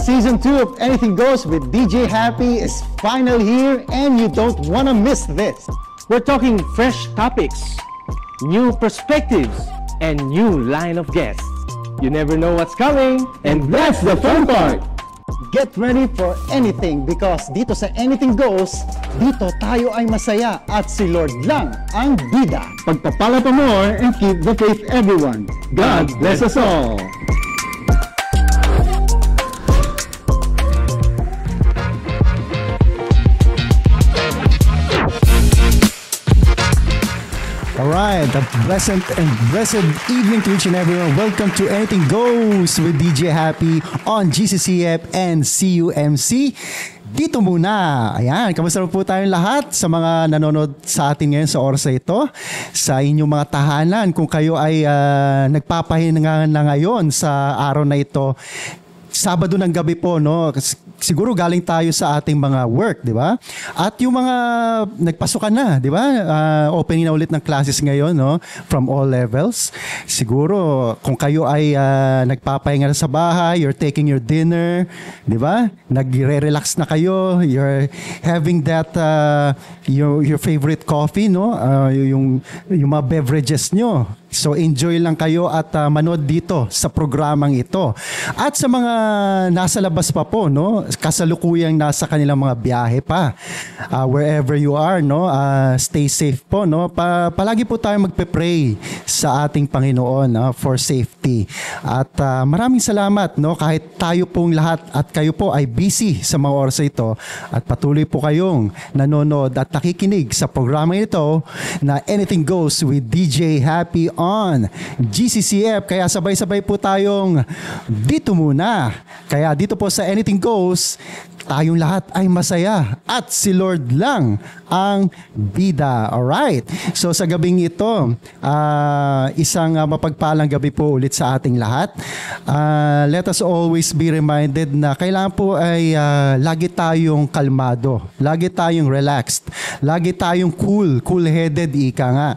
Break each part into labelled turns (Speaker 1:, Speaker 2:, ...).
Speaker 1: Season 2 of Anything Goes with DJ Happy is finally here and you don't want to miss this.
Speaker 2: We're talking fresh topics, new perspectives, and new line of guests. You never know what's coming, and that's the fun part!
Speaker 1: Get ready for anything because dito sa Anything Goes, dito tayo ay masaya at si Lord lang ang bida.
Speaker 2: Pagpapala pa more and keep the faith, everyone. God bless us all!
Speaker 3: Alright, a blessed evening to each and everyone. Welcome to Anything Goes with DJ Happy on GCCF and CUMC. Dito muna. Ayan, kamusta po tayong lahat sa mga nanonood sa atin ngayon sa oras na ito, sa inyong mga tahanan. Kung kayo ay nagpapahinga na ngayon sa araw na ito, Sabado ng gabi po, no? Siguro galing tayo sa ating mga work, di ba? At yung mga nagpasukan na, di ba? Opening na ulit ng classes ngayon, no? From all levels. Siguro kung kayo ay nagpapahinga na sa bahay, you're taking your dinner, di ba? Nagre-relax na kayo, you're having that your favorite coffee, no? Yung mga beverages nyo. So enjoy lang kayo at manood dito sa programang ito. At sa mga nasa labas pa po, no, kasalukuyang nasa kanilang mga biyahe pa, wherever you are, no, stay safe po, no. Palagi po tayo magpe-pray sa ating Panginoon for safety. At maraming salamat, no, kahit tayo pong lahat at kayo po ay busy sa mga oras ito at patuloy po kayong nanonood at nakikinig sa programang ito na Anything Goes with DJ Happy on GCCF. Kaya sabay-sabay po tayong dito muna. Kaya dito po sa Anything Goes, tayong lahat ay masaya at si Lord lang ang bida. Alright. So sa gabing ito, isang mapagpalang gabi po ulit sa ating lahat. Let us always be reminded na kailangan po ay lagi tayong kalmado, lagi tayong relaxed, lagi tayong cool-headed, ika nga.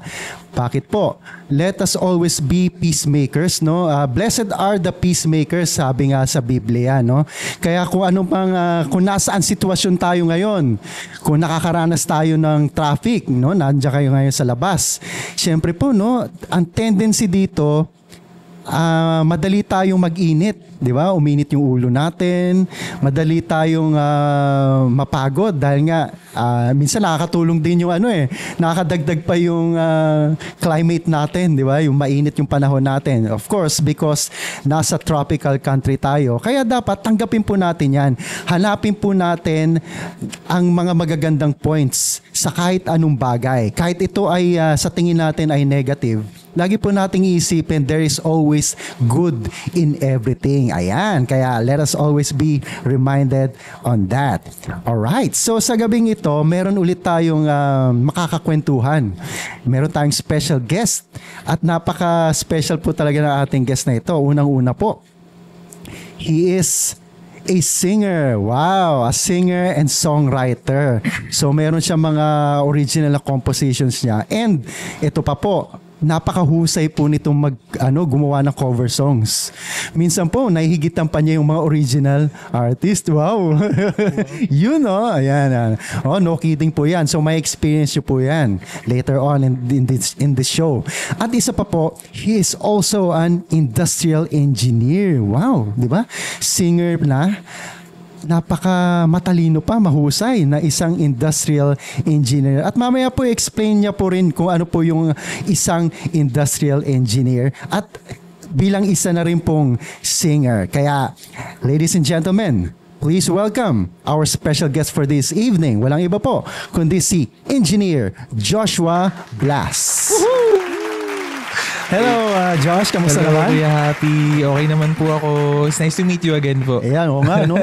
Speaker 3: Bakit po? Let us always be peacemakers, no? Blessed are the peacemakers, sabi nga sa Biblia, no? Kaya kung ano pang kung nasaan sitwasyon tayo ngayon, kung nakakaranas tayo ng traffic, no? Nandiyan kayo ngayon sa labas. Siyempre po, no, ang tendency dito, madali tayong mag-init, di ba? Uminit yung ulo natin, madali tayong mapagod dahil nga minsan nakakatulong din yung nakakadagdag pa yung climate natin, di ba? Yung mainit yung panahon natin. Of course, because nasa tropical country tayo. Kaya dapat tanggapin po natin yan. Hanapin po natin ang mga magagandang points sa kahit anong bagay. Kahit ito ay sa tingin natin ay negative, lagi po nating iisipin there is always good in everything. Ayan. Kaya let us always be reminded on that. Alright. So sa gabing ito, meron ulit tayong makakakwentuhan. Meron tayong special guest. At napaka-special po talaga ng ating guest na ito. Unang-una po, he is a singer. Wow, a singer and songwriter. So meron siya mga original na compositions niya. And ito pa po, napakahusay po nitong gumawa ng cover songs. Minsan po, nahihigitan pa niya yung mga original artist. Wow. You know, ayan. Oh, no kidding po yan. So may experience nyo po yan later on in this show. At isa pa po, he is also an industrial engineer. Wow, di ba? Singer na, napaka matalino pa, mahusay na isang industrial engineer. At mamaya po explain niya po rin kung ano po yung isang industrial engineer at bilang isa na rin pong singer. Kaya, ladies and gentlemen, please welcome our special guest for this evening. Walang iba po kundi si Engineer Joshua Blas. Woohoo! Hello, Josh. Kamusta naman?
Speaker 4: Hello, Kuya Happy. Okay naman po ako. It's nice to meet you again po.
Speaker 3: Ayan, oo nga, no?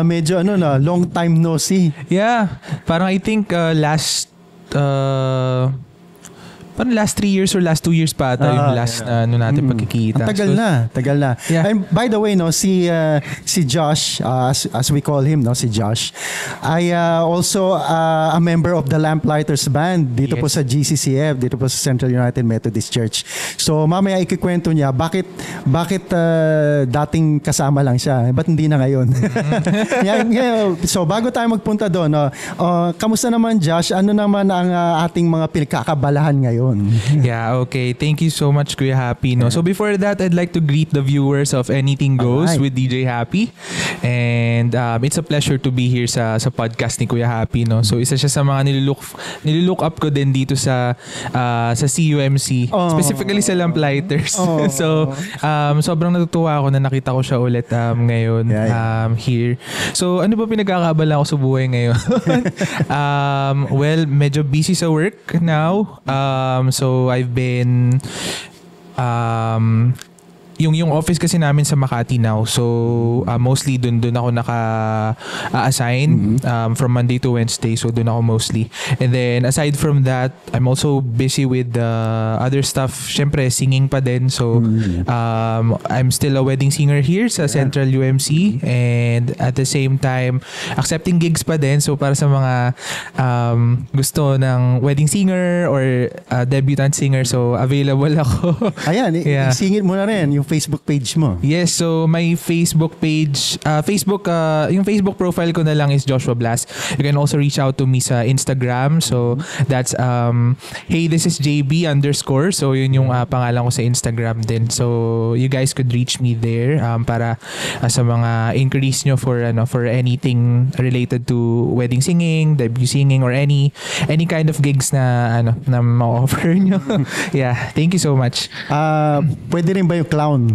Speaker 3: Medyo long time no see.
Speaker 4: Yeah. Parang I think last parang last 3 years or last 2 years pa ata yung last na ano natin pagkikita.
Speaker 3: Ang tagal na.
Speaker 4: Yeah.
Speaker 3: And by the way, no, si Josh, as we call him, no, si Josh, ay also a member of the Lamplighters Band dito po sa GCCF, dito po sa Central United Methodist Church. So mamaya ikikwento niya bakit dating kasama lang siya, ba't hindi na ngayon? So bago tayo magpunta doon, no, kamusta naman Josh? Ano naman ang ating mga pinagkakabalahan ngayon?
Speaker 4: Yeah, okay. Thank you so much, Kuya Happy. No? So before that, I'd like to greet the viewers of Anything Goes with DJ Happy. And it's a pleasure to be here sa podcast ni Kuya Happy. No? So isa siya sa mga nililook up ko din dito sa CUMC. Specifically sa Lamplighters. So sobrang natutuwa ako na nakita ko siya ulit ngayon here. So ano ba pinagkakabala ko sa buhay ngayon? Well, medyo busy sa work now. So I've been yung office kasi namin sa Makati now. So mostly dun ako naka-assign from Monday to Wednesday. So dun ako mostly. And then aside from that, I'm also busy with other stuff. Syempre singing pa din. So I'm still a wedding singer here sa Central UMC, and at the same time accepting gigs pa din. So para sa mga gusto ng wedding singer or debutant singer, so available ako.
Speaker 3: Ayan, isingit mo na rin yung Facebook page mo.
Speaker 4: Yes, so my Facebook page, yung Facebook profile ko na lang is Joshua Blas. You can also reach out to me sa Instagram. So that's hey, this is JB _ So yun yung pangalan ko sa Instagram din. So you guys could reach me there para sa mga inquiries nyo for anything related to wedding singing, debut singing, or any kind of gigs na ma-offer nyo. Yeah, thank you so much.
Speaker 3: Pwede rin ba yung clown?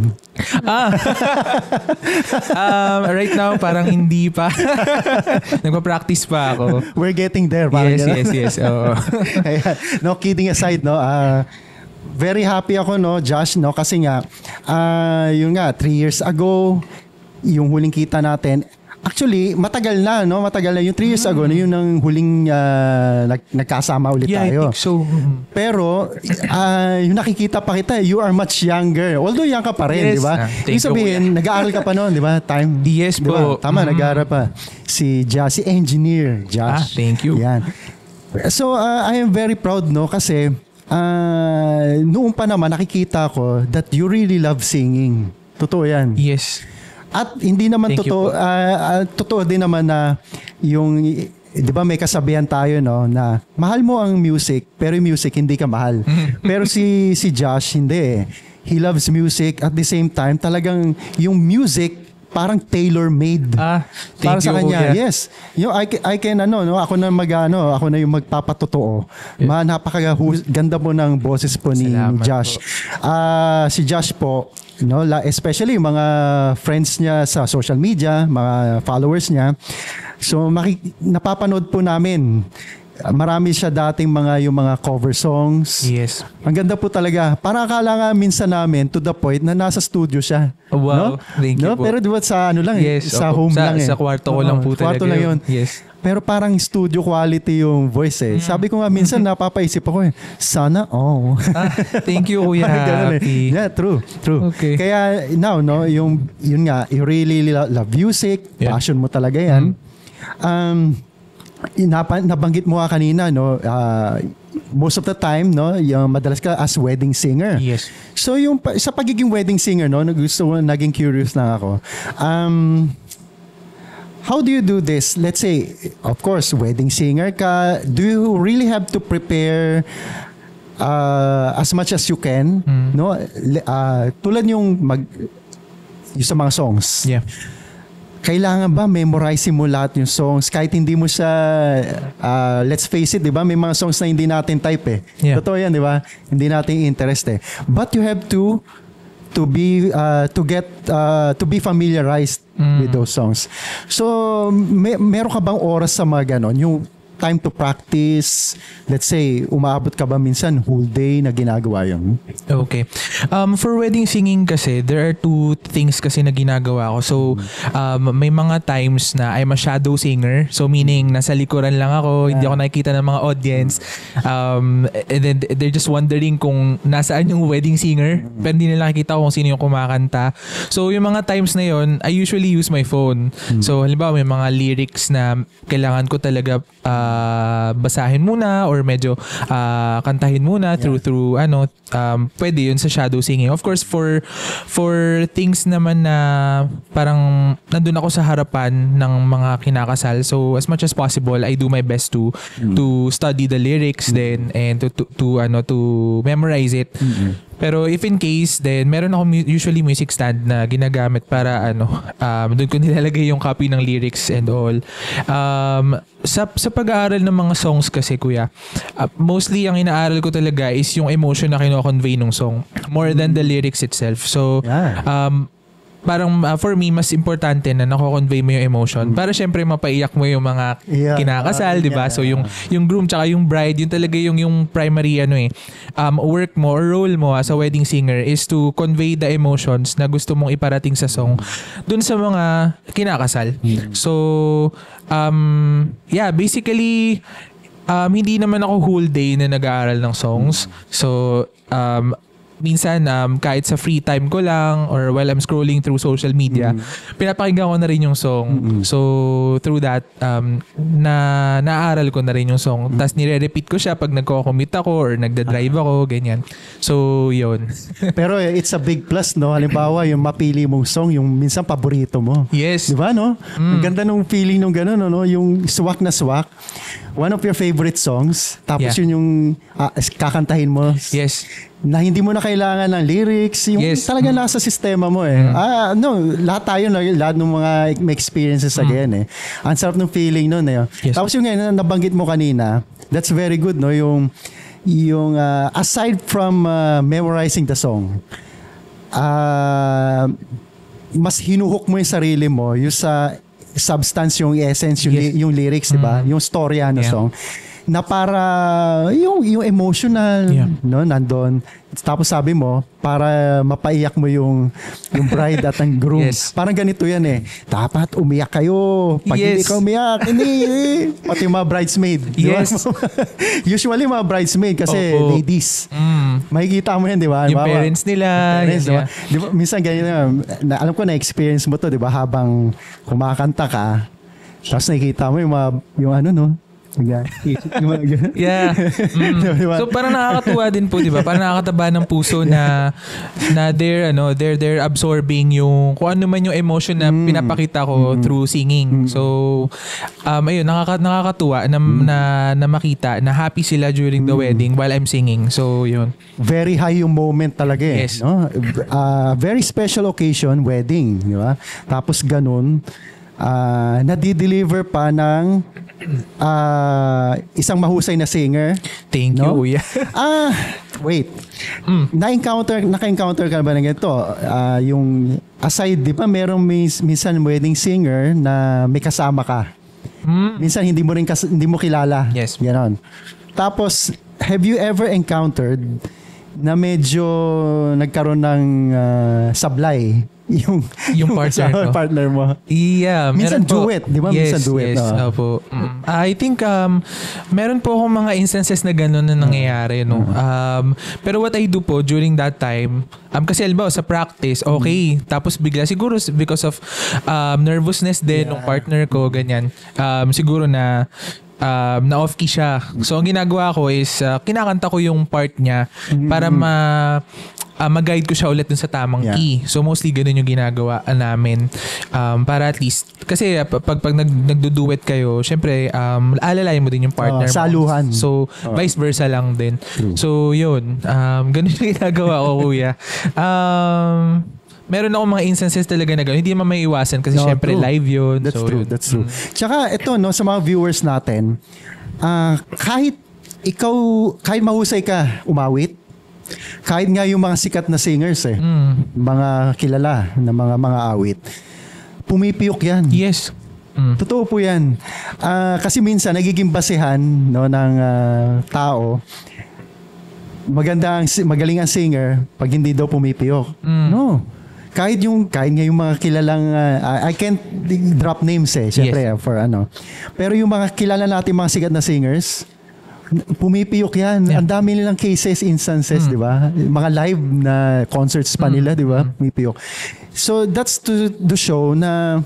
Speaker 4: Right now parang hindi pa. Nagpa-practice pa ako.
Speaker 3: We're getting there.
Speaker 4: Yes.
Speaker 3: No, kidding aside, no. Very happy ako, no, Josh, no, kasi nga yun nga 3 years ago yung huling kita natin. Actually, matagal na yung 3 years ago na yun ang huling nagkasama ulit tayo.
Speaker 4: I think so.
Speaker 3: Pero yung nakikita pa kita, you are much younger. Although young ka pa rin, di ba? Ibig sabihin, nag-aaral ka pa noon, di ba? Time.
Speaker 4: Yes po.
Speaker 3: Diba? Tama, nag-aaral pa. Si Josh, si engineer, Josh.
Speaker 4: Thank you.
Speaker 3: Yan. So, I am very proud, no, kasi noon pa naman nakikita ko that you really love singing. Totoo yan.
Speaker 4: Yes.
Speaker 3: At hindi naman totoo din naman na yung, di ba may kasabihan tayo, no, na mahal mo ang music pero yung music hindi ka mahal. Pero si Josh hindi. He loves music, at the same time talagang yung music parang tailor-made para sa kanya. Kuya. Yes. Yung I can ako na yung magpapatotoo. Yeah. Napakaganda po ng boses po ni Josh. Si Josh po, especially yung mga friends niya sa social media, mga followers niya. So napapanood po namin. Marami siya dating yung mga cover songs.
Speaker 4: Yes.
Speaker 3: Ang ganda po talaga. Parang akala nga minsan namin to the point na nasa studio siya.
Speaker 4: Oh, wow. No? Thank you po.
Speaker 3: Pero di ba sa sa home lang
Speaker 4: Sa kwarto ko lang po talaga.
Speaker 3: Kwarto lang yun.
Speaker 4: Yes.
Speaker 3: Pero parang studio quality yung voice eh. Sabi ko nga minsan napapaisip ako sana
Speaker 4: thank you, Kuya Happy.
Speaker 3: Yeah, true.
Speaker 4: Okay.
Speaker 3: Kaya now, yun nga, you really love music. Yeah. Passion mo talaga yan. Nabanggit mo kanina, most of the time, yung madalas ka as wedding singer.
Speaker 4: Yes.
Speaker 3: So yung sa pagiging wedding singer, naging curious lang ako. How do you do this? Let's say, of course, wedding singer ka. Do you really have to prepare as much as you can? Tulad yung sa mga songs.
Speaker 4: Yeah.
Speaker 3: Kailangan ba memorize mo lahat yung songs kahit hindi mo siya let's face it, 'di ba? May mga songs na hindi natin type eh.
Speaker 4: Yeah.
Speaker 3: Totoo 'yan, 'di ba? Hindi natin interest eh. But you have to be familiarized with those songs. So meron ka bang oras sa mga ganon? Yung time to practice? Let's say, umaabot ka ba minsan whole day na ginagawa yun?
Speaker 4: Okay. For wedding singing kasi, there are two things kasi na ginagawa ko. So, may mga times na I'm a shadow singer. So, meaning, nasa likuran lang ako, hindi ako nakikita ng mga audience. And then, they're just wondering kung nasaan yung wedding singer. Pero hindi nila nakikita kung sino yung kumakanta. So, yung mga times na yon, I usually use my phone. So, halimbawa, may mga lyrics na kailangan ko talaga basahin muna or medyo kantahin muna through pwede yun sa shadow singing. Of course, for things naman na parang nandun ako sa harapan ng mga kinakasal. So, as much as possible, I do my best to study the lyrics then and to memorize it. Pero if in case, then meron ako usually music stand na ginagamit para doon ko nilalagay yung copy ng lyrics and all. Sa pag-aaral ng mga songs kasi, kuya, mostly ang inaaral ko talaga is yung emotion na kino-convey ng song more than the lyrics itself. So, parang for me, mas importante na nako-convey mo yung emotion para syempre mapaiyak mo yung mga kinakasal, di ba? So yung groom tsaka yung bride, yun talaga yung primary work mo or role mo as a wedding singer is to convey the emotions na gusto mong iparating sa song dun sa mga kinakasal. So basically hindi naman ako whole day na nag-aaral ng songs. So minsan kahit sa free time ko lang or while I'm scrolling through social media, pinapakinggan ko na rin yung song. So through that naaral ko na rin yung song. Tapos nire-repeat ko siya pag nagko-commute ako or nagda-drive ako, ganyan. So yun.
Speaker 3: Pero it's a big plus, no? Halimbawa, yung mapili mong song, yung minsan paborito mo.
Speaker 4: Yes.
Speaker 3: Di ba, no? Ang ganda nung feeling nung gano'n, no? Yung swak na swak. One of your favorite songs. Tapos yun yung kakantahin mo.
Speaker 4: Yes.
Speaker 3: Na hindi mo na kailangan ng lyrics, yung talaga nasa sistema mo lahat tayo, lahat ng mga may experiences again ang sarap ng feeling nun Tapos yung nabanggit mo kanina, that's very good, no? Yung aside from memorizing the song, mas hinuhook mo yung sarili mo yung sa substance, yung essence, yung lyrics, diba? Yung storya ng song na para yung emotional no, nandun. Tapos sabi mo, para mapaiyak mo yung bride at ang groom. Parang ganito yan dapat umiyak kayo. Pag hindi ka umiyak, hindi. Pati yung mga bridesmaid. Usually mga bridesmaid kasi ladies. Makikita mo yan, di ba?
Speaker 4: Yung parents nila.
Speaker 3: Diba? Minsan ganyan na, alam ko na-experience mo to, di ba? Habang kumakanta ka, tapos nakikita mo yung ano, no?
Speaker 4: So parang nakakatuwa din po, 'di ba? Parang nakakataba ng puso na they're absorbing yung kung ano man yung emotion na pinapakita ko through singing. So ayun, nakakatuwa na makita na happy sila during the wedding while I'm singing. So yun.
Speaker 3: Very high yung moment talaga no? Very special occasion, wedding, di ba? Tapos ganun, nadi-deliver pa ng isang mahusay na singer.
Speaker 4: Thank you, Kuya.
Speaker 3: Wait. Naka-encounter ka ba ng ganito? Yung aside, di ba, merong minsan wedding singer na may kasama ka. Minsan hindi mo kilala.
Speaker 4: Yes.
Speaker 3: Ganon. Tapos, have you ever encountered na medyo nagkaroon ng sablay yung partner mo?
Speaker 4: Yeah.
Speaker 3: Minsan duet, di ba? Minsan duet.
Speaker 4: Yes, opo. I think meron po akong mga instances na gano'n na nangyayari. No? Pero what I do po during that time, kasi alam sa practice, okay. Tapos bigla, siguro because of nervousness din ng partner ko, ganyan. Siguro na na-off-key siya. So, ang ginagawa ko is kinakanta ko yung part niya para mag-guide ko siya ulit dun sa tamang key. So, mostly ganun yung ginagawa namin. Para at least, kasi pag nagdo-duet kayo, syempre, alalayan mo din yung partner mo.
Speaker 3: Saluhan.
Speaker 4: So, vice versa lang din. So, yun. Ganun yung ginagawa ko, kuya. Meron akong mga instances talaga na gano'n. Hindi naman may iwasan kasi syempre live yun.
Speaker 3: That's true. Tsaka ito, no, sa mga viewers natin, kahit mahusay ka umawit, kahit nga yung mga sikat na singers mga kilala na mga awit, pumipiyok yan.
Speaker 4: Yes.
Speaker 3: Totoo po yan. Kasi minsan, nagiging basehan no, ng tao, magaling ang singer pag hindi daw pumipiyok. No. Kahit nga yung mga kilalang I can't drop names syempre for Pero yung mga kilala natin mga sikat na singers, pumipiyok yan. Ang dami nilang cases, instances, di ba? Mga live na concerts pa nila, di ba? Pumipiyok. So that's to show na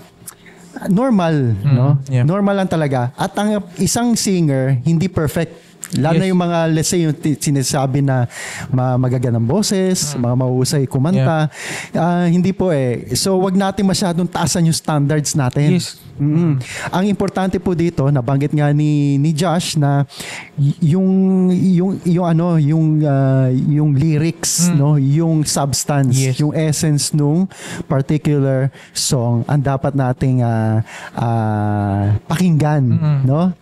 Speaker 3: normal, no?
Speaker 4: Yeah.
Speaker 3: Normal lang talaga. At ang isang singer hindi perfect. Lalo na yung mga, let's say, yung sinasabi na magagandang boses, mga mahusay kumanta. Hindi po So, wag natin masyadong taasan yung standards natin.
Speaker 4: Yes.
Speaker 3: Ang importante po dito, nabanggit nga ni Josh na yung lyrics, no, yung substance, yung essence nung particular song ang dapat nating pakinggan, no?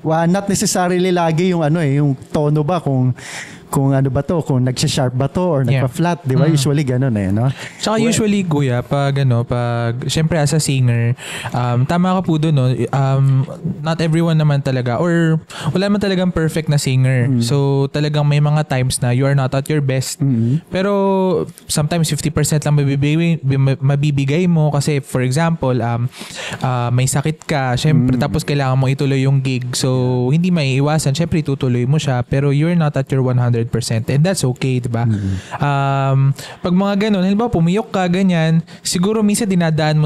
Speaker 3: Not necessarily lagi yung yung tono ba kung ano ba to, kung nagsha-sharp ba to or nagpa-flat, di ba? Usually ganun no?
Speaker 4: Tsaka usually, Kuya, pag syempre as a singer, tama ka po doon, no? Not everyone naman talaga, or wala man talagang perfect na singer. So, talagang may mga times na you are not at your best. Pero, sometimes 50% lang mabibigay mo kasi, for example, may sakit ka, syempre, tapos kailangan mo ituloy yung gig. So, hindi maiiwasan. Syempre, tutuloy mo siya, pero you're not at your 100%. And that's okay, diba? Pag mga ganun, halimbawa pumiyok ka, ganyan, siguro minsan dinadaan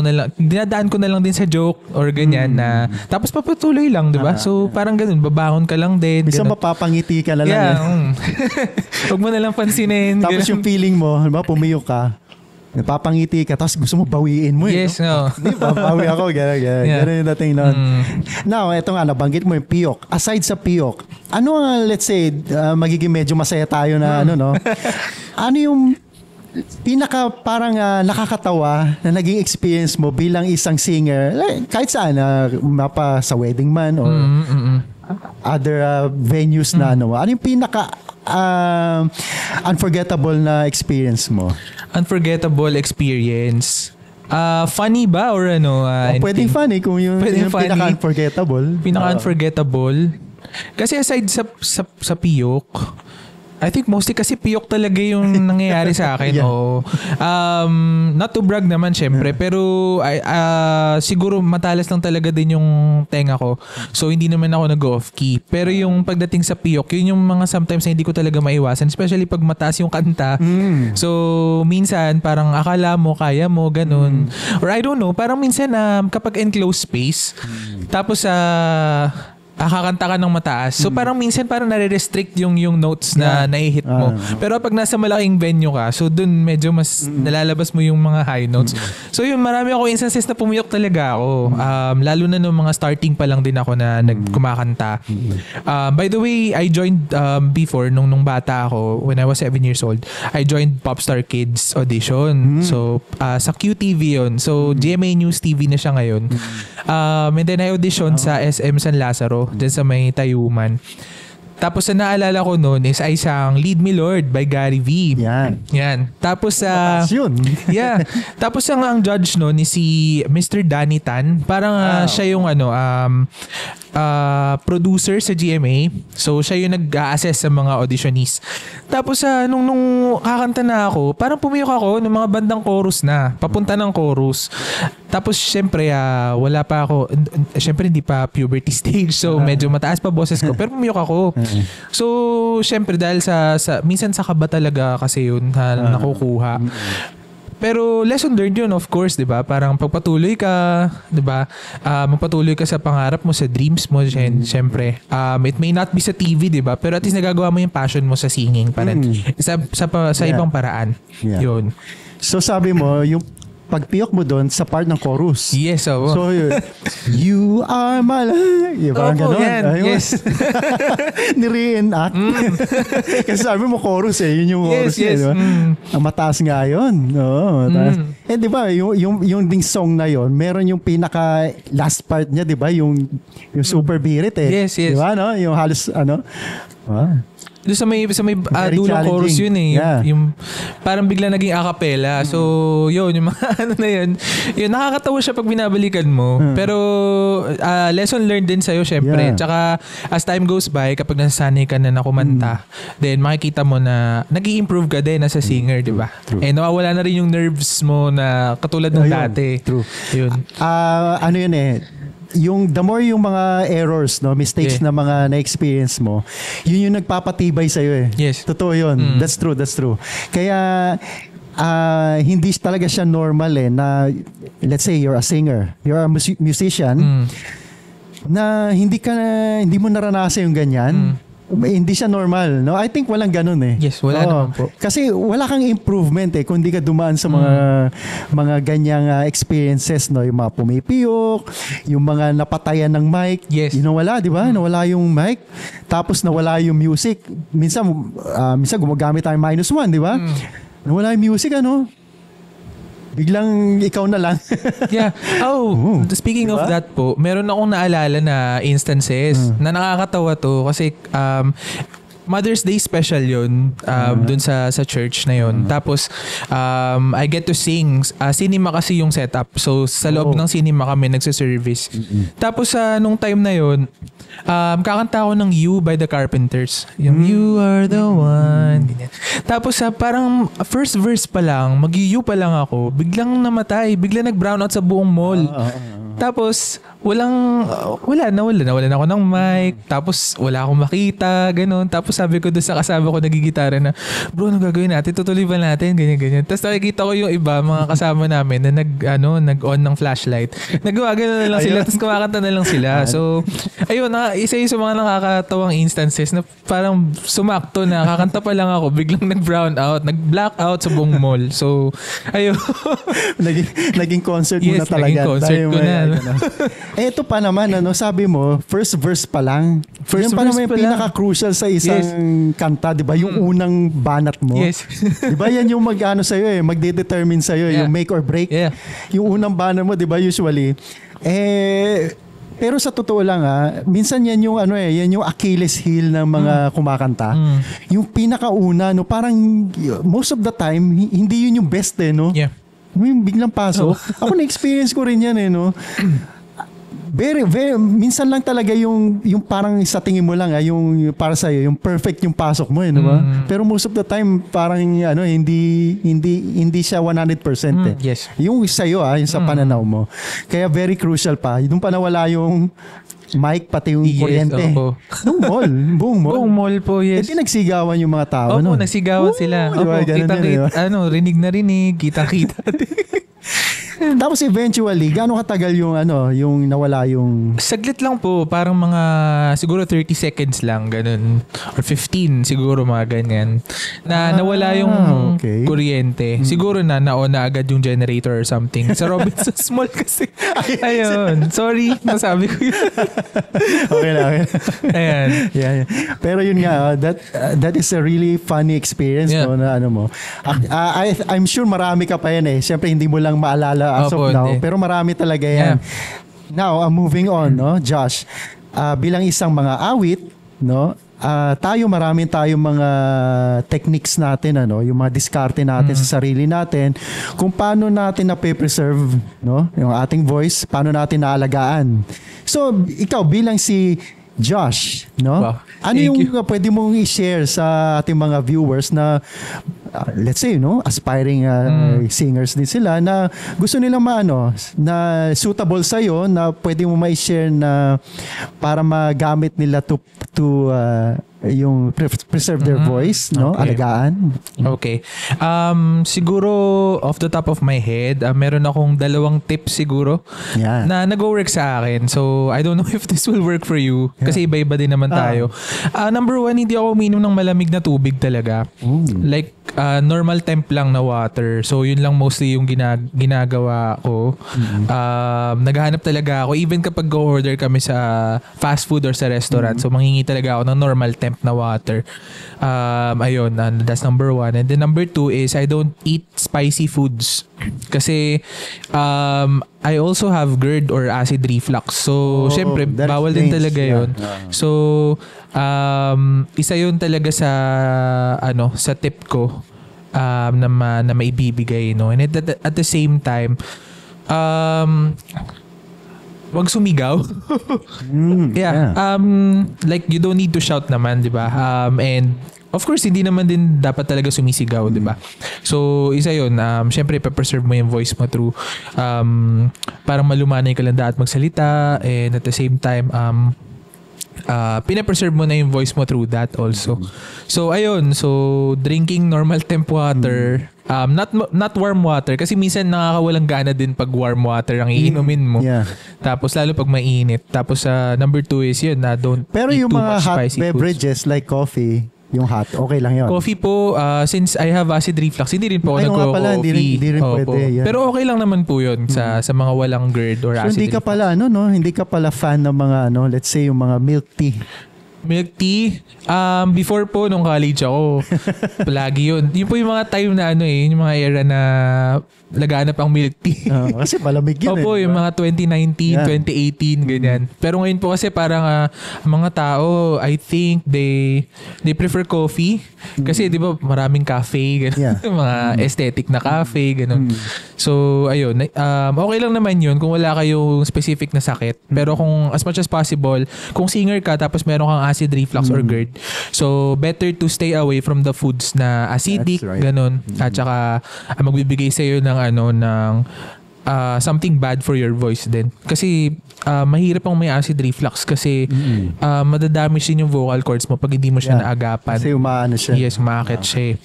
Speaker 4: ko na lang din sa joke or ganyan na, tapos papatuloy lang, diba? So parang ganun, babangon ka lang din.
Speaker 3: Minsan mapapangiti ka na lang.
Speaker 4: Huwag mo na lang pansinin.
Speaker 3: Tapos yung feeling mo, halimbawa pumiyok ka, napapangiti ka, tapos gusto mo bawiin mo.
Speaker 4: Yes, no.
Speaker 3: Di ba? Bawi ako, gano'n. Gano'n yung dating nun. Now, eto nga, nabanggit mo yung piyok. Aside sa piyok, ano let's say, magiging medyo masaya tayo na no? Ano yung pinaka parang nakakatawa na naging experience mo bilang isang singer, kahit saan, mapa sa wedding man or other venues na ano yung pinaka unforgettable na experience mo?
Speaker 4: Unforgettable experience. Funny ba or ano?
Speaker 3: Pwedeng funny kung yung pinaka-unforgettable.
Speaker 4: Pinaka-unforgettable. Kasi aside sa piyok, I think mostly kasi piyok talaga yung nangyayari sa akin. Not to brag naman syempre, pero siguro matalas lang talaga din yung tenga ko. So hindi naman ako nag-off-key. Pero yung pagdating sa piyok, yun yung mga sometimes na hindi ko talaga maiwasan. Especially pag mataas yung kanta. So minsan parang akala mo, kaya mo, ganun. Or I don't know, parang minsan kapag enclosed space, tapos kakanta ka ng mataas. So parang minsan parang nare-restrict yung notes na nai-hit mo. Pero pag nasa malaking venue ka, so dun medyo mas nalalabas mo yung mga high notes. So yun, marami ako instances na pumiyok talaga ako. Lalo na nung mga starting pa lang din ako na nagkumakanta. By the way, I joined before, nung bata ako, when I was 7 years old, I joined Popstar Kids audition. So sa QTV yun. So GMA News TV na siya ngayon. And then I auditioned sa SM San Lazaro, dyan sa may Tayuman. Tapos na naalala ko noon is isang Lead Me Lord by Gary V. Yan. Tapos Tapos ang judge noon is si Mr. Danny Tan. Parang siya yung producer sa GMA. So siya yung nag-assess sa mga auditionees. Tapos nung kakanta na ako, parang pumiyok ako ng mga bandang chorus na. Papunta ng chorus. Tapos syempre wala pa ako, syempre hindi pa puberty stage. So medyo mataas pa boses ko. Pero pumiyok ako. So syempre dahil sa minsan sa kaba talaga kasi yun nakukuha. Pero lesson learned yun, of course, 'di ba? Parang pagpatuloy ka, 'di ba? Magpatuloy ka sa pangarap mo, sa dreams mo, syempre. It may not be sa TV, 'di ba? Pero at least nagagawa mo yung passion mo sa singing pa rin. Sa ibang paraan. Yun.
Speaker 3: So sabi mo, yung pagpiyok mo doon sa part ng chorus.
Speaker 4: Yes,
Speaker 3: So, you are my life. Parang gano'n.
Speaker 4: Yes.
Speaker 3: Ni-reenact. Kasi sabi mo chorus yun yung chorus niya. Ang mataas nga yun. Mataas. Di ba, yung ding song na yun, meron yung pinaka last part niya, di ba? Yung super birit
Speaker 4: Yes.
Speaker 3: Di ba, no? Yung halos,
Speaker 4: Doon sa may
Speaker 3: Very
Speaker 4: dulong chorus
Speaker 3: challenging.
Speaker 4: yun eh.
Speaker 3: Yeah.
Speaker 4: Yung parang bigla naging a cappella. So, yun, yung mga ano na yun. Yun, nakakatawa siya pag binabalikan mo. Pero, lesson learned din sa'yo, syempre.
Speaker 3: Yeah.
Speaker 4: Tsaka, as time goes by, kapag nasasanay ka na kumanta, then makikita mo na nag-i-improve ka din as a singer, di ba? Eh, nawawala na rin yung nerves mo na katulad ng
Speaker 3: Ayun.
Speaker 4: dati.
Speaker 3: True.
Speaker 4: Yun.
Speaker 3: Ano yun yung the more yung mga errors, no, mistakes
Speaker 4: Yeah.
Speaker 3: na mga na-experience mo, yun yung nagpapatibay sa iyo
Speaker 4: Yes.
Speaker 3: Totoo yun. That's true. Kaya hindi talaga siya normal na let's say you're a singer, you're a musician na hindi mo naranasan yung ganyan. Hindi siya normal, no? I think walang ganun
Speaker 4: Yes, wala naman po.
Speaker 3: Kasi wala kang improvement kung di ka dumaan sa mga ganyang experiences, no? Yung mga pumipiyok, yung mga napatayan ng mic.
Speaker 4: Yes.
Speaker 3: Yun nawala, di ba? Nawala yung mic. Tapos nawala yung music. Minsan gumagamit tayo -1, di ba? Nawala yung music, ano? Biglang ikaw na lang.
Speaker 4: Yeah. Speaking of that po, meron akong naalala na instances na nakakatawa to kasi Mother's Day special yun dun sa church na yun. Tapos I get to sing. Cinema kasi yung setup. So sa loob ng cinema kami nagsiservice. Tapos nung time na yun, kakanta ako ng You by the Carpenters. Yung You are the one. Tapos parang first verse pa lang, mag-You pa lang ako, biglang namatay. Biglang nag-brown out sa buong mall. Tapos wala na ako ng mic. Tapos wala akong makita, ganun. Tapos sabi ko doon sa kasama ko nagigitara na, bro, ano gagawin natin? Tutuloy ba natin? Ganyan. Tapos nakikita ko yung iba, mga kasama namin na nag-on ng flashlight. Nagawa na lang sila, tapos kumakanta na lang sila. So, ayun, isa yung sa mga nakakatawang instances na parang sumakto na, kakanta pa lang ako, biglang nag-brown out, nag-black out sa buong mall. So, ayun.
Speaker 3: naging concert mo na talaga.
Speaker 4: Naging concert ko na.
Speaker 3: Ito pa naman, sabi mo, first verse pa lang. Yan pa naman yung pinaka-crucial sa isang kanta, di ba? Yung unang banat mo.
Speaker 4: Yes.
Speaker 3: Di ba yan yung mag-ano sa'yo magde-determine sa'yo, yung make or break.
Speaker 4: Yeah.
Speaker 3: Yung unang banat mo, di ba, usually. Pero sa totoo lang minsan yan yung yan yung Achilles heel ng mga kumakanta. Yung pinakauna, parang most of the time, hindi yun yung best no?
Speaker 4: Yeah.
Speaker 3: Yung biglang pasok. Ako na-experience ko rin yan no? Very, minsan lang talaga yung parang sa tingin mo lang yung para sa yung perfect yung pasok mo di ba? Pero most of the time parang hindi siya 100%
Speaker 4: Yes.
Speaker 3: Yung sa iyo yung sa pananaw mo. Kaya very crucial pa. Yung pa nawala yung mic pati yung kuryente. Buong mall po,
Speaker 4: yes.
Speaker 3: Nagsigawan yung mga tao.
Speaker 4: Opo, nagsigawan sila.
Speaker 3: Diba,
Speaker 4: rinig na rinig, kitang-kita.
Speaker 3: Tapos eventually, gaano katagal yung yung nawala yung...
Speaker 4: Saglit lang po, parang mga siguro 30 seconds lang, ganun. Or 15 siguro mga ganyan. Nawala yung kuryente. Siguro naon na agad yung generator or something. Sa Robinson's Mall kasi. Ayun. Sorry, nasabi ko yun.
Speaker 3: Okay na.
Speaker 4: Ayan.
Speaker 3: Yeah. Pero yun nga, that is a really funny experience no, na mo. I'm sure marami ka pa yan Siyempre hindi mo lang maalala as of now. Pero marami talaga yan. Now, moving on, no, Josh. Bilang isang mga awit, no, marami tayong mga techniques natin, yung mga diskarte natin sa sarili natin, kung paano natin na-preserve, no, yung ating voice, paano natin naalagaan. So, ikaw bilang si Josh, no?
Speaker 4: Wow.
Speaker 3: Ano yung pwede mong i-share sa ating mga viewers na let's say, aspiring singers din sila na gusto nilang na suitable sa iyo na pwede mo ma-share na para magamit nila to yung preserve their voice, no?
Speaker 4: Okay.
Speaker 3: Alagaan.
Speaker 4: Okay. Siguro off the top of my head, meron akong 2 tips siguro na nag-work sa akin. So, I don't know if this will work for you kasi iba-iba din naman tayo. Number 1, hindi ako uminom ng malamig na tubig talaga. Like, normal temp lang na water. So, yun lang mostly yung ginagawa ko. Naghahanap talaga ako. Even kapag go-order kami sa fast food or sa restaurant, so manghingi talaga ako ng normal temp temp na water. Ayun, that's number 1. And then number 2 is I don't eat spicy foods. Kasi I also have GERD or acid reflux. So, syempre,
Speaker 3: that
Speaker 4: bawal din
Speaker 3: explains,
Speaker 4: talaga yun. So, isa yun talaga sa tip ko na maibibigay, no? And at the same time, wag sumigaw. Like you don't need to shout naman, 'di ba? And of course, hindi naman din dapat talaga sumisigaw, 'di ba? So, isa 'yon. Syempre preserve mo yung voice mo through parang malumanay ka lang at magsalita, and at the same time pina-preserve mo na yung voice mo through that also. So, ayun. So, drinking normal temp water. Not warm water. Kasi minsan nakakawalang gana din pag warm water ang iinumin mo.
Speaker 3: Yeah.
Speaker 4: Tapos, lalo pag mainit. Tapos, number 2 is yun na don't
Speaker 3: Pero
Speaker 4: eat
Speaker 3: yung
Speaker 4: too
Speaker 3: mga
Speaker 4: much
Speaker 3: hot
Speaker 4: spicy
Speaker 3: beverages like coffee, yung hot, okay lang yun.
Speaker 4: Coffee po, since I have acid reflux, hindi rin po ako
Speaker 3: Ay, nga pala,
Speaker 4: nagko-coffee.
Speaker 3: hindi rin pwede. Yan.
Speaker 4: Pero okay lang naman po yun sa mga walang GERD or
Speaker 3: So,
Speaker 4: acid
Speaker 3: hindi ka
Speaker 4: reflux.
Speaker 3: pala, hindi ka pala fan ng mga, let's say, yung mga milk tea.
Speaker 4: Milk tea, before po nung college ako, palagi yun. Yun po yung mga time na yung mga era na laganap ang milk tea.
Speaker 3: Kasi malamig yun.
Speaker 4: Opo, yung mga 2019,
Speaker 3: Yeah.
Speaker 4: 2018, ganyan. Pero ngayon po kasi parang mga tao, I think they prefer coffee. Kasi di ba maraming cafe, ganun.
Speaker 3: Yeah.
Speaker 4: Mga aesthetic na cafe, ganun. So, ayun. Okay lang naman yun kung wala kayong specific na sakit. Pero kung as much as possible, kung singer ka tapos meron kang acid reflux or GERD, so better to stay away from the foods na acidic,
Speaker 3: That's right.
Speaker 4: ganun. At saka magbibigay sa'yo ng something bad for your voice din. Kasi mahirap ang may acid reflux kasi madadamage din yung vocal cords mo pag hindi mo siya naagapan.
Speaker 3: Kasi umaano siya.
Speaker 4: Yes, umakit siya.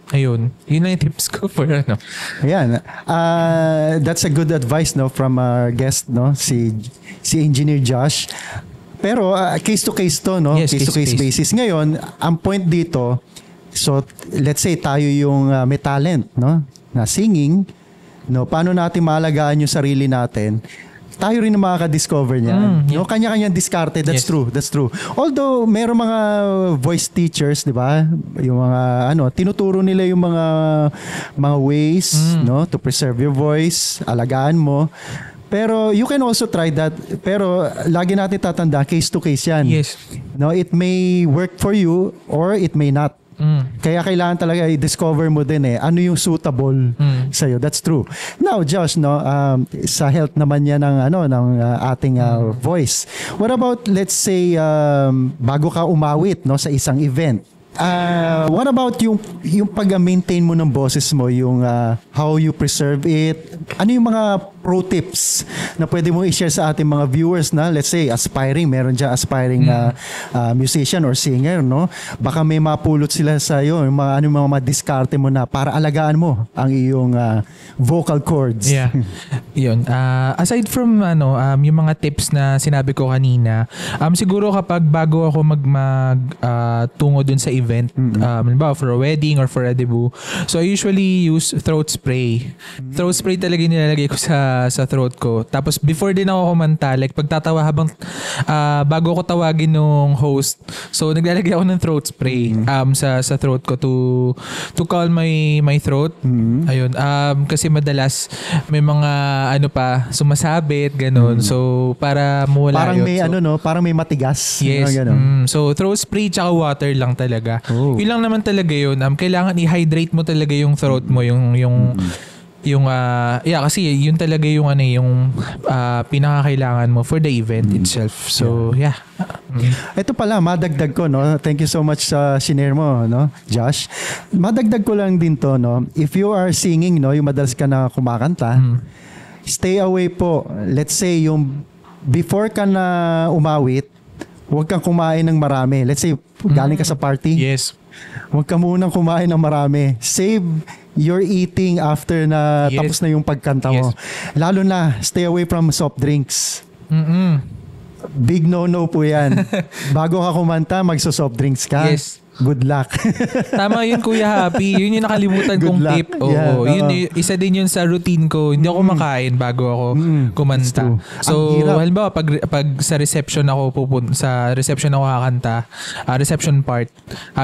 Speaker 4: Ayun. Yun lang yung tips ko for
Speaker 3: Ayan. That's a good advice from our guest, si Engineer Josh. Pero case to case to,
Speaker 4: Yes,
Speaker 3: case to case basis. Ngayon, ang point dito, so let's say tayo yung may talent, na singing, paano natin maalagaan yung sarili natin? Tayo rin ang makaka-discover niyan. Kanya-kanyang diskarte. That's true. Although, meron mga voice teachers, di ba? Yung mga, tinuturo nila yung mga ways, to preserve your voice, alagaan mo. Pero you can also try that. Pero lagi natin tatanda, case to case yan.
Speaker 4: Yes.
Speaker 3: It may work for you or it may not. Kaya kailangan talaga i-discover mo din ano yung suitable sa'yo. That's true. Now, Josh, sa health naman yan ng ating voice. What about, let's say, bago ka umawit sa isang event? What about yung pag-maintain mo ng boses mo, yung how you preserve it? Ano yung mga pro tips na pwede mong i-share sa ating mga viewers na, let's say, meron dyan aspiring musician or singer, Baka may mapulot sila sa iyo, yung mga diskarte mo na para alagaan mo ang iyong vocal cords.
Speaker 4: Yeah. Yun. Aside from yung mga tips na sinabi ko kanina, siguro kapag bago ako tungo dun sa event, halimbawa for a wedding or for a debut, so I usually use throat spray. Throat spray talaga yung nilalagay ko sa throat ko. Tapos before din ako kumanta, like pagtatawa bago ako tawagin nung host, so naglalagay ako ng throat spray sa throat ko to calm my throat. Ayun. Kasi madalas may mga sumasabit, ganun. So para mawala
Speaker 3: parang
Speaker 4: yun.
Speaker 3: may parang may matigas.
Speaker 4: Yes. So throat spray tsaka water lang talaga. Yun lang naman talaga yun. Kailangan i-hydrate mo talaga yung throat mo, kasi yun talaga yung pinakakailangan mo for the event itself. So, yeah.
Speaker 3: Ito pala, madagdag ko, Thank you so much sa shinare mo, Josh. Madagdag ko lang din to, If you are singing, yung madalas ka na kumakanta, stay away po. Let's say, yung before ka na umawit, huwag kang kumain ng marami. Let's say, galing ka sa party.
Speaker 4: Yes.
Speaker 3: Huwag ka munang kumain ng marami. Save your eating after na tapos na yung pagkanta mo. Lalo na, stay away from soft drinks. Big no-no po yan. Bago ka kumanta, magso-soft drinks ka.
Speaker 4: Yes.
Speaker 3: Good luck.
Speaker 4: Tama yun, Kuya Happy. Yun yung nakalimutan
Speaker 3: Good
Speaker 4: kong
Speaker 3: luck.
Speaker 4: tip. Oo,
Speaker 3: Yeah,
Speaker 4: yun, isa din yun sa routine ko. Hindi ako makain bago ako kumanta.
Speaker 3: That's true.
Speaker 4: So,
Speaker 3: Ang hirap.
Speaker 4: halimbawa, pag sa reception ako kakanta, reception part,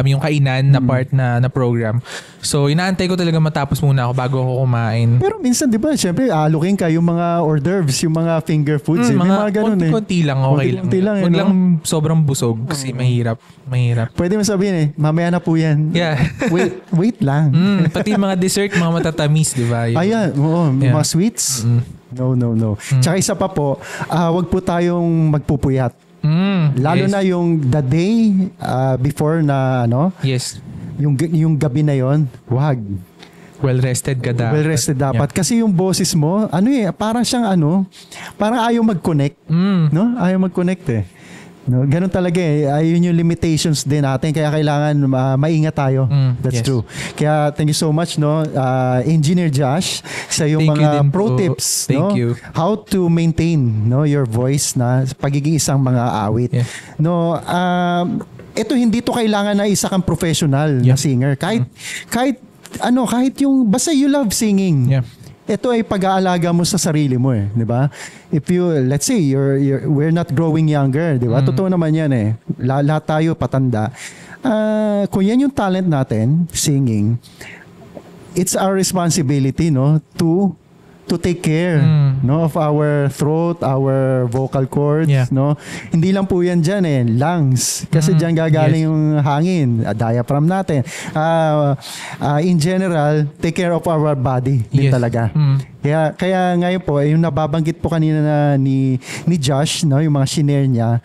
Speaker 4: yung kainan na part na program. So, inaantay ko talaga matapos muna ako bago ako kumain.
Speaker 3: Pero minsan, di ba, syempre, alukin ka yung mga hors d'oeuvres, yung mga finger foods. May mga ganun eh.
Speaker 4: konti lang, okay lang.
Speaker 3: Konti lang,
Speaker 4: Huwag
Speaker 3: no?
Speaker 4: lang sobrang busog kasi mahirap.
Speaker 3: Pwede mo sabihin mamaya na po yan.
Speaker 4: Yeah.
Speaker 3: Wait lang.
Speaker 4: Pati mga dessert, mga matatamis, di ba?
Speaker 3: Ayan, oo,
Speaker 4: Yeah.
Speaker 3: mga sweets. No. Tsaka isa pa po, wag po tayong magpupuyat. Lalo
Speaker 4: yes.
Speaker 3: na yung the day before na
Speaker 4: Yes.
Speaker 3: yung gabi na yon, wag.
Speaker 4: Well rested ka dapat.
Speaker 3: Well rested dapat. Kasi yung boses mo, parang siyang parang ayaw mag-connect. No? Ayaw mag-connect eh. No, ganun talaga eh. Ayun yung limitations din natin. Kaya kailangan maingat tayo. That's
Speaker 4: yes.
Speaker 3: true. Kaya thank you so much, no, Engineer Josh, sa yung
Speaker 4: Thank you
Speaker 3: mga
Speaker 4: din
Speaker 3: pro
Speaker 4: po.
Speaker 3: tips.
Speaker 4: Thank
Speaker 3: no?
Speaker 4: you.
Speaker 3: How to maintain your voice na pagiging isang mga awit.
Speaker 4: Yeah.
Speaker 3: No, ito hindi to kailangan na isa kang professional na singer. Kahit yung basta you love singing.
Speaker 4: Yeah.
Speaker 3: Ito ay pag-aalaga mo sa sarili mo eh, di ba? If you, let's say, we're not growing younger, di ba? Totoo naman yan eh. Lahat tayo patanda. Kung yan yung talent natin, singing, it's our responsibility, no, to take care, no, of our throat, our vocal cords,
Speaker 4: Yeah.
Speaker 3: no. Hindi lang po yan dyan eh, lungs. Kasi dyan gagaling
Speaker 4: Yes.
Speaker 3: yung hangin, diaphragm natin. In general, take care of our body din
Speaker 4: Yes.
Speaker 3: talaga. Kaya ngayon po, yung nababanggit po kanina na ni Josh, no, yung mga shinare niya,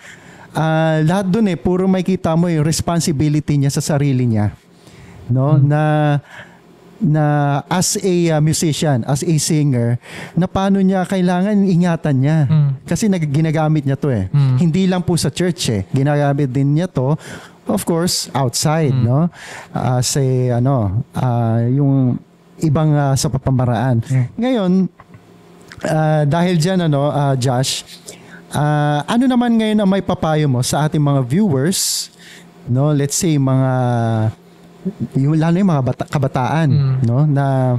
Speaker 3: lahat dun eh, puro makikita mo yung responsibility niya sa sarili niya. No, na as a musician, as a singer, na paano niya kailangan ingatan niya. Kasi ginagamit niya to eh. Hindi lang po sa church eh. Ginagamit din niya to, of course, outside, no? As a, yung ibang sa papamaraan. Ngayon, dahil dyan, Josh, ano naman ngayon ang may papayo mo sa ating mga viewers, no? Let's say, lalo yung mga kabataan, no, na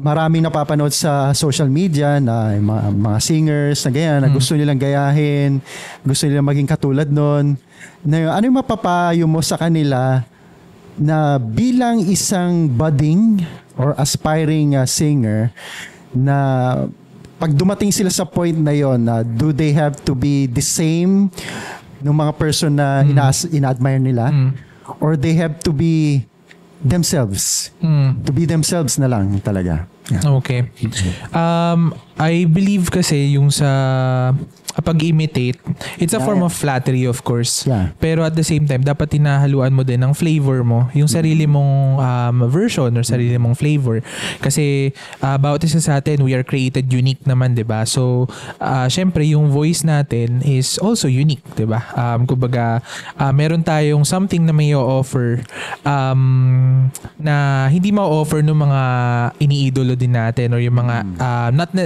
Speaker 3: maraming napapanood sa social media na mga singers na ganyan, na gusto nilang gayahin, gusto nilang maging katulad nun. Ano yung mapapayo mo sa kanila na bilang isang budding or aspiring singer, na pag dumating sila sa point na yon, do they have to be the same ng mga person na ina-admire nila? Or they have to be themselves. To be themselves na lang talaga. Yeah.
Speaker 4: Okay. I believe kasi yung sa pag-imitate, it's a form of flattery, of course.
Speaker 3: Yeah.
Speaker 4: Pero at the same time, dapat tinahaluan mo din ng flavor mo, yung sarili mong version or sarili mong flavor. Kasi bawat isa sa atin, we are created unique naman, 'di ba? So, syempre yung voice natin is also unique, 'di ba? Kumbaga, meron tayong something na may offer na hindi ma-offer ng mga iniidolo din natin or yung mga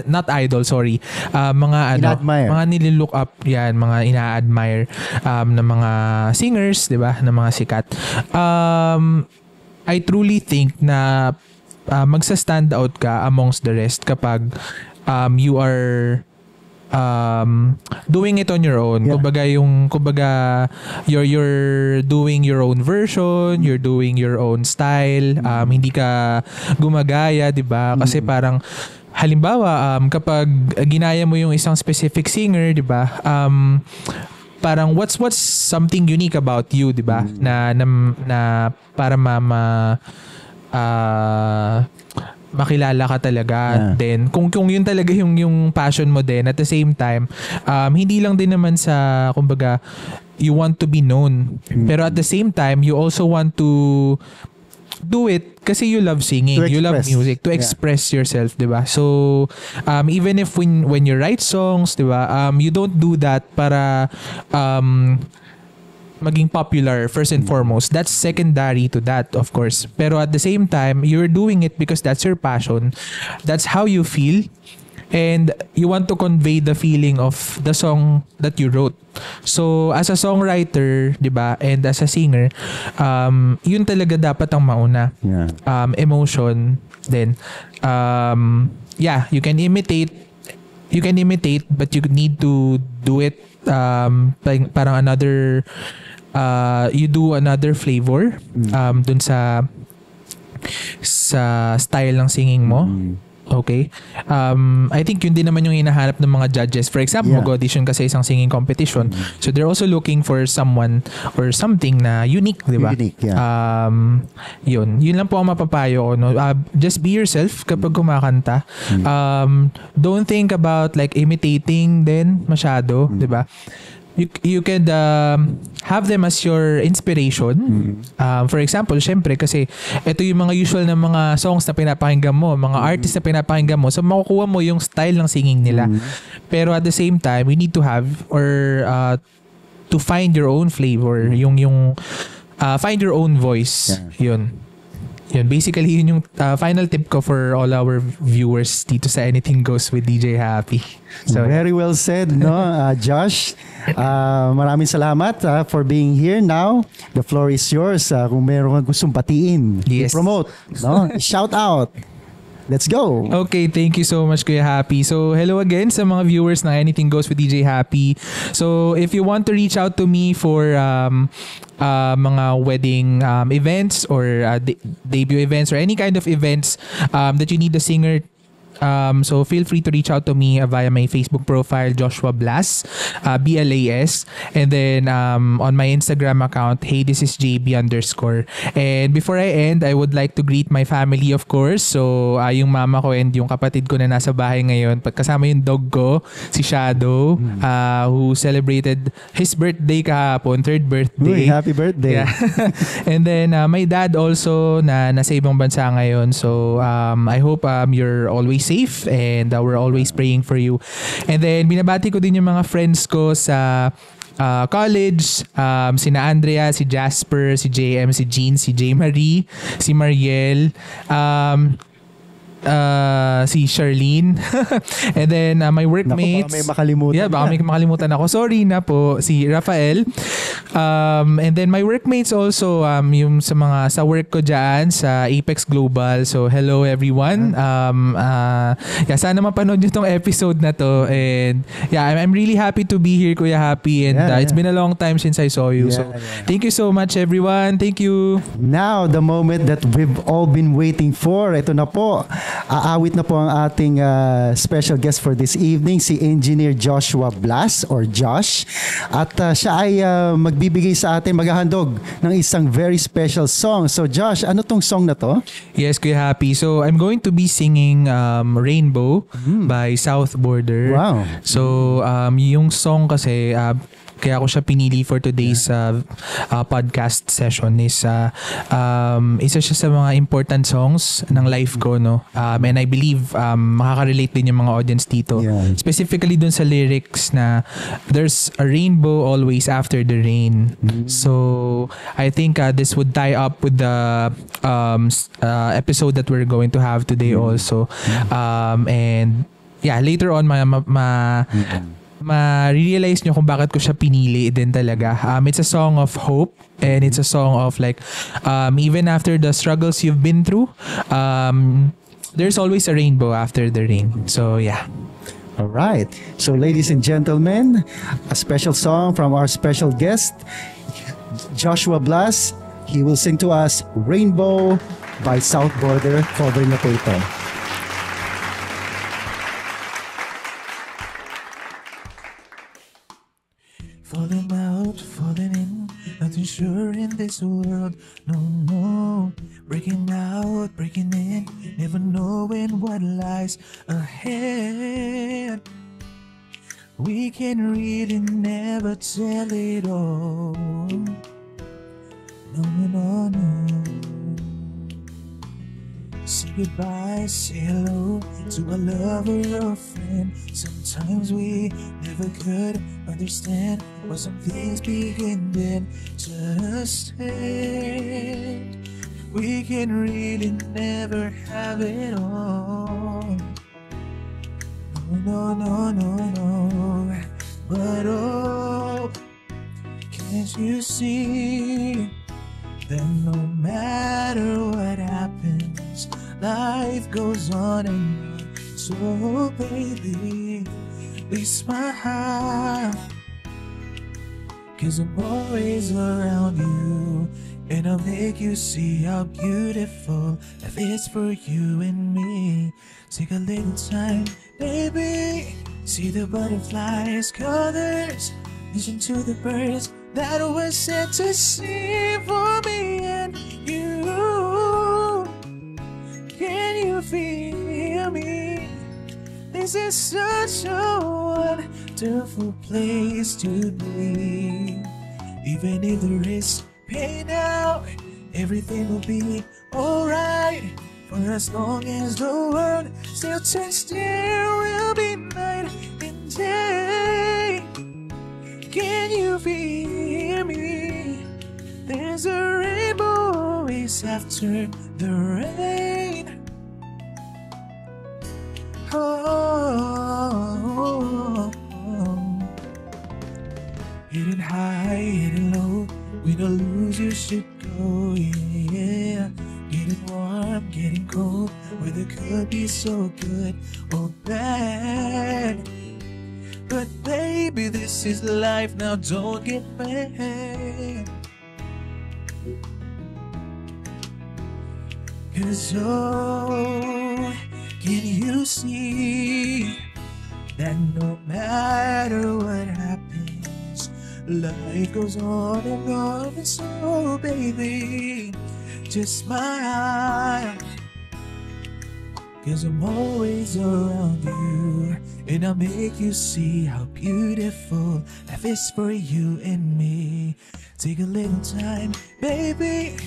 Speaker 4: not idol, sorry. Mga
Speaker 3: Ina-admire.
Speaker 4: mga nililook up yan, mga ina-admire na mga singers, 'di ba? Na mga sikat. I truly think na magsa-stand out ka amongst the rest kapag you are doing it on your own.
Speaker 3: Yeah.
Speaker 4: Kumbaga you're doing your own version, you're doing your own style, hindi ka gumagaya, 'di ba? Kasi parang halimbawa kapag ginaya mo yung isang specific singer, 'di ba? Parang what's something unique about you, 'di ba? Na para makilala ka talaga. Then kung yun talaga yung passion mo din, at the same time hindi lang din naman sa kumbaga you want to be known, pero at the same time you also want to do it kasi you love singing, you love music, to express yourself, 'di ba? So even if when you write songs, 'di ba, you don't do that para maging popular first and foremost. That's secondary to that, of course. Pero at the same time, you're doing it because that's your passion. That's how you feel. and you want to convey the feeling of the song that you wrote. So as a songwriter, 'di ba, and as a singer, yun talaga dapat ang mauna.
Speaker 3: Yeah.
Speaker 4: Emotion, then you can imitate but you need to do it parang another you do another flavor dun sa style ng singing mo. Okay. I think yun din naman yung hinahanap ng mga judges. For example, mag-audition ka sa isang singing competition. So they're also looking for someone or something na unique, di ba?
Speaker 3: Unique, yeah.
Speaker 4: Yun lang po ang mapapayo ko. No? Just be yourself kapag kumakanta. Don't think about like imitating din masyado, di ba? You could have them as your inspiration. For example, syempre kasi ito yung mga usual na mga songs na pinapakinggan mo, mga artists na pinapakinggan mo. So makukuha mo yung style ng singing nila. Pero at the same time, we need to have or to find your own flavor, yung find your own voice. Yun. Basically, yun yung final tip ko for all our viewers dito sa Anything Goes with DJ Happy. So,
Speaker 3: very well said, no, Josh. Maraming salamat for being here now. The floor is yours. Kung meron kang gustong batiin, i-promote, no? Shout out. Let's go.
Speaker 4: Okay, thank you so much, Kuya Happy. So, hello again sa mga viewers ng Anything Goes with DJ Happy. So, if you want to reach out to me for mga wedding events or debut events or any kind of events that you need a singer, so feel free to reach out to me via my Facebook profile, Joshua Blas, BLAS, and then on my Instagram account, hey, this is JB_. And before I end, I would like to greet my family, of course. So yung mama ko and yung kapatid ko na nasa bahay ngayon, kasama yung dog ko, si Shadow, who celebrated his birthday kahapon, 3rd birthday.
Speaker 3: Uy, happy birthday.
Speaker 4: Yeah. And then my dad also na nasa ibang bansa ngayon. So I hope you're always safe and we're always praying for you. And then binabati ko din yung mga friends ko sa college, sina Andrea, si Jasper, si JM, si Jean, si J. Marie, si Mariel, si Charlene, and then my workmates.
Speaker 3: Naku, baka may makalimutan.
Speaker 4: Yeah, baka may makalimutan ako. Sorry na po, si Rafael. And then my workmates also, yung sa work ko dyan sa Apex Global. So hello everyone. Sana mapanood nyo tong episode na to. And yeah, I'm really happy to be here, Kuya Happy. And it's been a long time since I saw you. Thank you so much, everyone. Thank you.
Speaker 3: Now, the moment that we've all been waiting for. Ito na po. Aawit na po ang ating special guest for this evening, si Engineer Joshua Blas or Josh. At siya ay magbibigay sa atin, maghahandog ng isang very special song. So Josh, ano tong song na to?
Speaker 4: Yes, Kuya Happy. So I'm going to be singing Rainbow by South Border.
Speaker 3: Wow.
Speaker 4: So yung song kasi kaya ako siya pinili for today's podcast session is isa siya sa mga important songs ng life ko, no? And I believe makaka-relate din yung mga audience dito.
Speaker 3: Yeah.
Speaker 4: Specifically dun sa lyrics na there's a rainbow always after the rain. So I think this would tie up with the episode that we're going to have today also. And yeah, later on ma-realize nyo kung bakit ko siya pinili din talaga. It's a song of hope and it's a song of like even after the struggles you've been through, there's always a rainbow after the rain. So yeah.
Speaker 3: All right. So ladies and gentlemen, a special song from our special guest, Joshua Blas. He will sing to us Rainbow by South Border. Cover na po ito.
Speaker 5: Falling out, falling in, nothing sure in this world, no. Breaking out, breaking in, never knowing what lies ahead. We can really never tell it all, no. Say goodbye, say hello to a lover or a friend. Sometimes we never could understand why some things begin then to stand. We can really never have it all. no, no, no, no. But oh, can't you see that no matter what happens, life goes on and on. So baby, be smile, 'cause I'm always around you, and I'll make you see how beautiful life is for you and me. Take a little time, baby, see the butterflies, colors, listen to the birds that were sent to sing for me and you. Can you feel me? This is such a wonderful place to be. Even if there is pain now, everything will be alright. For as long as the world still turns, there will be night and day. Can you feel me? There's a rainbow always after the rain. Oh, hidden high, hidden low, win or lose you should go, yeah. Getting warm, getting cold, weather could be so good or bad. But baby, this is life, now don't get mad. 'Cause oh, can you see that no matter what happens, life goes on and on, and so baby, just smile, 'cause I'm always around you, and I'll make you see how beautiful life is for you and me. Take a little time, baby,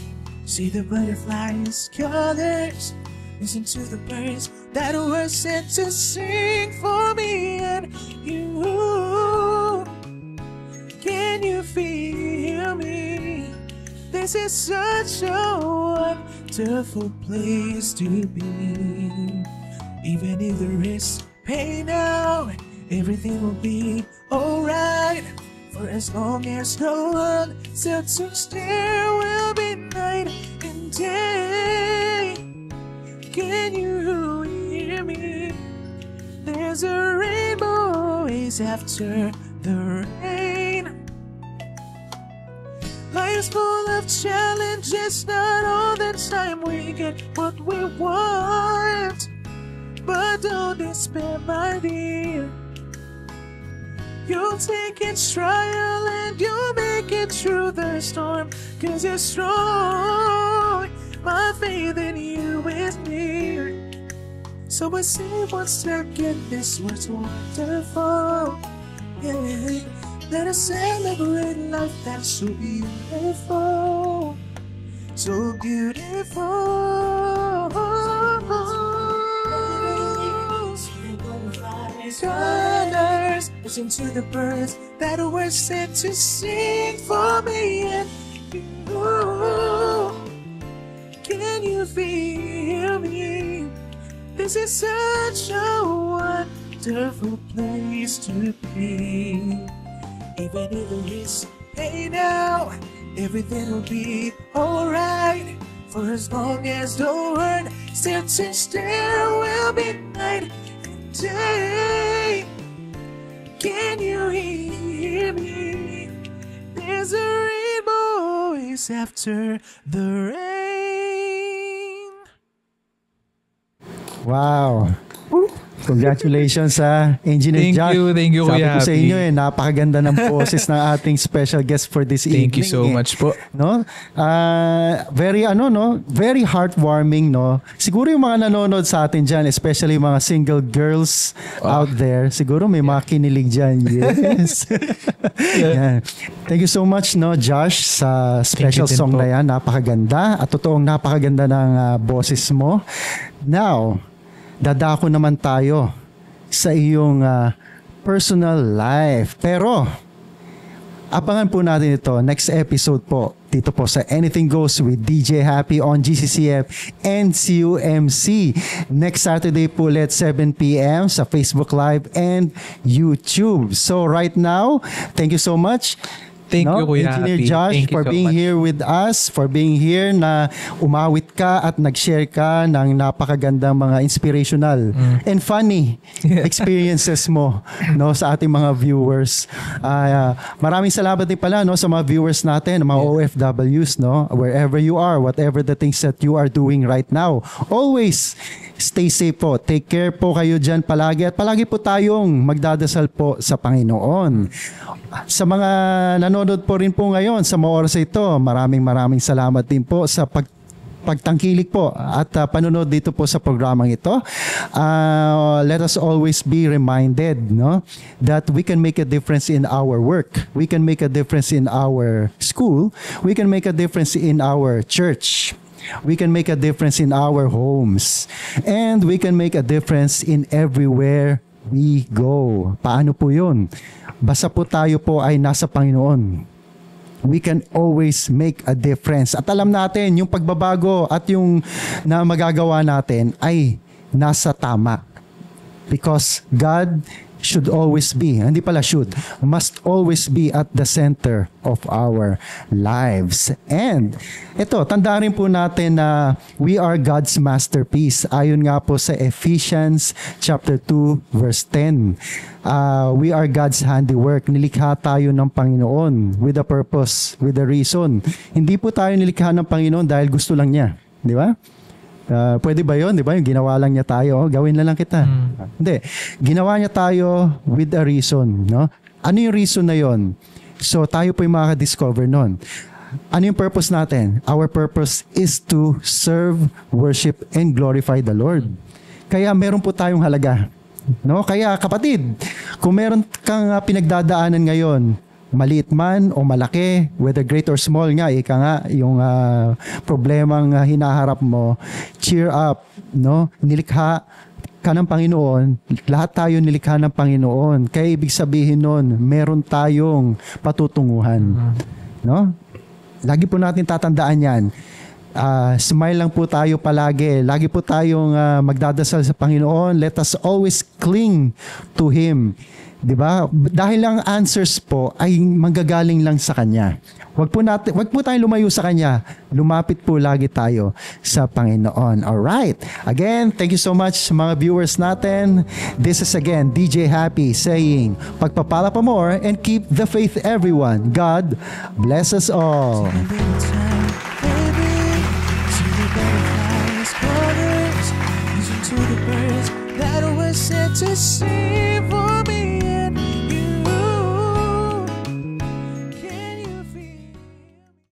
Speaker 5: see the butterflies, colors, listen to the birds that were sent to sing for me and you. Can you feel me? This is such a wonderful place to be. Even if there is pain now, everything will be alright. For as long as the world still turns, there will be night and day. Can you hear me? There's a rainbow always after the rain. Life's full of challenges, not all the time we get what we want. But don't despair, my dear. You'll take each trial and you'll make it through the storm, 'cause you're strong. My faith in you is near. So I say one second, this was wonderful. Yeah. Let us celebrate life that's so beautiful. So beautiful. Colors, listen to the birds that were sent to sing for me and you. Can you feel me? This is such a wonderful place to be. Even if there is pain now, everything will be alright. For as long as the world still turns, there will be night and day. Can you hear me? There's a rainbow always after the rain.
Speaker 3: Wow. Congratulations sa Engineer
Speaker 4: Thank
Speaker 3: Jack.
Speaker 4: you,
Speaker 3: Sabi
Speaker 4: Kuya
Speaker 3: ko sa
Speaker 4: Happy.
Speaker 3: inyo napakaganda ng boses ng ating special guest for this evening.
Speaker 4: Thank you so much po.
Speaker 3: No? Very heartwarming, no? Siguro yung mga nanonood sa atin diyan, especially yung mga single girls out there, siguro may mga kinilig diyan. Yes. Yan. Thank you so much, no, Josh, sa special
Speaker 4: Thank you din
Speaker 3: song
Speaker 4: po.
Speaker 3: na yan. Napakaganda at totoong napakaganda ng boses mo. Now, dadako naman tayo sa iyong personal life. Pero, Abangan po natin ito next episode po dito po sa Anything Goes with DJ Happy on GCCF and CUMC. Next Saturday po ulit 7 p.m. sa Facebook Live and YouTube. So right now, thank you so much.
Speaker 4: Thank you, Kuya
Speaker 3: Engineer
Speaker 4: Happy.
Speaker 3: Josh,
Speaker 4: Thank you
Speaker 3: for
Speaker 4: so
Speaker 3: being
Speaker 4: much.
Speaker 3: here with us, for being here na umawit ka at nag-share ka ng napakagandang mga inspirational and funny experiences mo no sa ating mga viewers. Maraming salamat din pala no sa mga viewers natin, mga OFWs no, wherever you are, whatever the things that you are doing right now. Always stay safe po. Take care po kayo dyan palagi at palagi po tayong magdadasal po sa Panginoon. Sa mga nanonood po rin po ngayon sa mga oras ito, maraming salamat din po sa pagtangkilik po at panonood dito po sa programang ito. Let us always be reminded no, that we can make a difference in our work. We can make a difference in our school. We can make a difference in our church. We can make a difference in our homes. And we can make a difference in everywhere we go. Paano po yun? Basta po tayo po ay nasa Panginoon. We can always make a difference. At alam natin, yung pagbabago at yung na magagawa natin ay nasa tama. Because God should always be, hindi pala should, must always be at the center of our lives. And ito, tandaan rin po natin na we are God's masterpiece. Ayon nga po sa Ephesians chapter 2 verse 10. We are God's handiwork. Nilikha tayo ng Panginoon with a purpose, with a reason. Hindi po tayo nilikha ng Panginoon dahil gusto lang niya. Di ba? Pwede ba yun? Di ba? Yung ginawa lang niya tayo, gawin na lang kita. Hindi. Ginawa niya tayo with a reason. No? Ano yung reason na yun? So, tayo po yung makaka-discover nun. Ano yung purpose natin? Our purpose is to serve, worship, and glorify the Lord. Kaya meron po tayong halaga. No? Kaya kapatid, kung meron kang pinagdadaanan ngayon, maliit man o malaki, whether great or small nga, ika nga, yung problemang hinaharap mo, cheer up, no? Nilikha ka ng Panginoon, lahat tayo nilikha ng Panginoon. Kaya ibig sabihin nun, meron tayong patutunguhan. No? Lagi po natin tatandaan yan. Smile lang po tayo palagi. Lagi po tayong magdadasal sa Panginoon. Let us always cling to Him. Diba? Dahil lang answers po ay manggagaling lang sa Kanya. Wag po tayong lumayo sa Kanya. Lumapit po lagi tayo sa Panginoon. Alright. Again, thank you so much mga viewers natin. This is again DJ Happy saying, pagpapala pa more and keep the faith everyone. God bless us all.
Speaker 5: To the birds that were sent to sing for